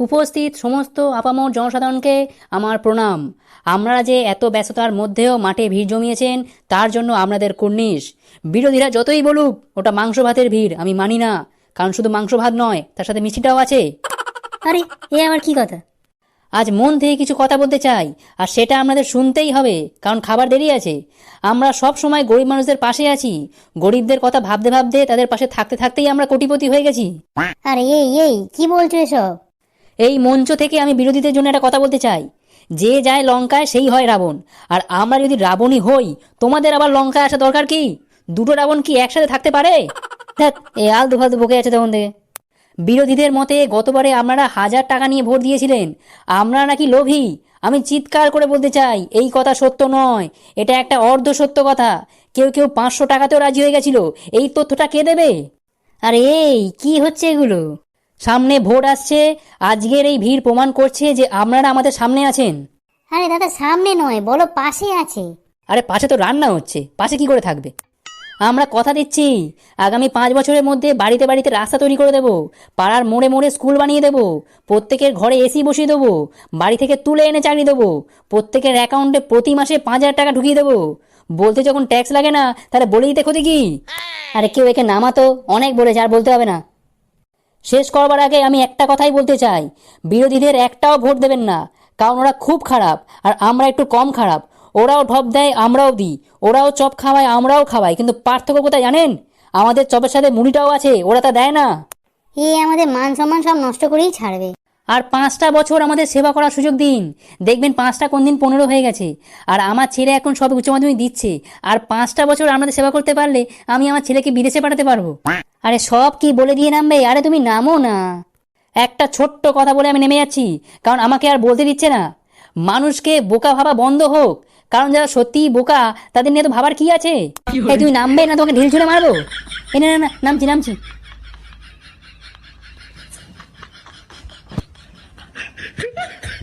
উপস্থিত সমস্ত আপামর জনসাধারণকে আমার প্রণাম। আপনারা যে এত ব্যস্ততার মধ্যেও মাঠে ভিড় জমিয়েছেন তার জন্য আপনাদের কুর্নিশ। বিরোধীরা যতই বলুক ওটা মাংস ভাতের ভিড়, আমি মানি না। কারণ শুধু মাংস ভাত নয়, তার সাথে মিষ্টিটাও আছে। আরে এ আবার কি কথা? আজ মন থেকে কিছু কথা বলতে চাই, আর সেটা আপনাদের শুনতেই হবে, কারণ খাবার দেরি আছে। আমরা সব সময় গরিব মানুষদের পাশে আছি। গরিবদের কথা ভাবতে ভাবতে তাদের পাশে থাকতে থাকতেই আমরা কোটিপতি হয়ে গেছি। আরে এই কি বলছো এসব? এই মঞ্চ থেকে আমি বিরোধীদের জন্য একটা কথা বলতে চাই। যে যায় লঙ্কায় সেই হয় রাবণ, আর আমরা যদি রাবণই হই, তোমাদের আবার লঙ্কায় আসা দরকার কি? দুটো রাবণ কি একসাথে থাকতে পারে? দেখ, এ আলতু ফালতু বকে আছে তখন থেকে। বিরোধীদের মতে গতবারে আপনারা 1000 টাকা নিয়ে ভোট দিয়েছিলেন, আমরা নাকি লোভী। আমি চিৎকার করে বলতে চাই, এই কথা সত্য নয়, এটা একটা অর্ধ সত্য কথা। কেউ কেউ 500 টাকাতেও রাজি হয়ে গেছিল। এই তথ্যটা কে দেবে? আরে এই কি হচ্ছে এগুলো? সামনে ভোট আসছে, আজকের এই ভিড় প্রমাণ করছে যে আপনারা আমাদের সামনে আছেন। আরে দাদা, সামনে নয়, বলো পাশে আছে। আরে পাশে তো রান্না হচ্ছে, পাশে কি করে থাকবে? আমরা কথা দিচ্ছি, আগামী 5 বছরের মধ্যে বাড়িতে বাড়িতে রাস্তা তৈরি করে দেব, পাড়ার মোড়ে মোড়ে স্কুল বানিয়ে দেব, প্রত্যেকের ঘরে এসি বসিয়ে দেবো, বাড়ি থেকে তুলে এনে চাকরি দেবো, প্রত্যেকের অ্যাকাউন্টে প্রতি মাসে 5000 টাকা ঢুকিয়ে দেবো। বলতে যখন ট্যাক্স লাগে না, তাহলে বলে দিতে ক্ষতি কি? আরে কেউ একে নামাতো, অনেক বলেছে, আর বলতে হবে না। শেষ করবার আগে আমি একটা কথাই বলতে চাই, বিরোধীদের একটাও ভোট দেবেন না, কারণ ওরা খুব খারাপ আর আমরা একটু কম খারাপ। ওরাও ঢপ দেয়, আমরাও দিই, ওরাও চপ খাওয়ায়, আমরাও খাওয়াই, কিন্তু পার্থক্য কোথায় জানেন? আমাদের চপের সাথে মুড়িটাও আছে, ওরা তা দেয় না। এ আমাদের মান সম্মান সব নষ্ট করেই ছাড়বে। আর 5টা বছর আমাদের সেবা করার সুযোগ দিন, দেখবেন 5টা কোন দিন 15 হয়ে গেছে। আর আমার ছেলে এখন সব উচ্চ মাধ্যমিক দিচ্ছে, আর 5টা বছর আমাদের সেবা করতে পারলে আমি আমার ছেলেকে বিদেশে পাঠাতে পারবো। আরে সব কি বলে দিয়ে নামবে? আরে তুমি নামো না। একটা ছোট্ট কথা বলে আমি নেমে যাচ্ছি, কারণ আমাকে আর বলতে দিচ্ছে না। মানুষকে বোকা ভাবা বন্ধ হোক, কারণ যারা সত্যিই বোকা তাদের নিয়ে তো ভাবার কি আছে? এই তুমি নামবে না, তোমাকে ঢিল ছুঁড়ে মারবো। না না না, নামছি নামছি।